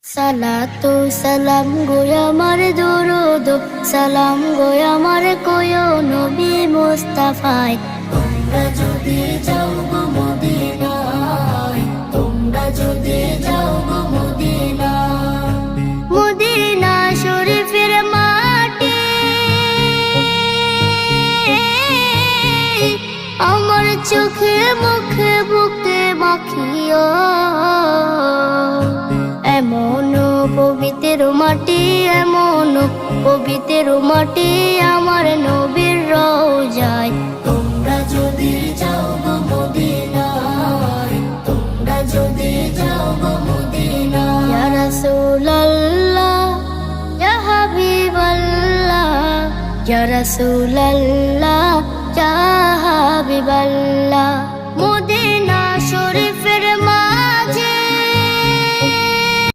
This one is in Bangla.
সালাতু সালাম গো আমার দরুদ সালাম গো আমার কোয় নবী মুস্তাফায়। তোমরা যদি যাও গো মদিনায়, তোমরা যদি যাও গো মদিনায়, মদিনা শরীফের মাটি আমার চোখে মুখে বুকে মাখিও। এমন পবিত্র মাটি, এমন পবিত্র মাটি আমার নবীর রওজায়। তোমরা যদি যাও গো মদিনায়, তোমরা যদি যাও গো মদিনায়। ইয়া রাসূলুল্লাহ ইয়া হাবিবাল্লাহ, ইয়া রাসূলুল্লাহ ইয়া হাবিবাল্লাহ।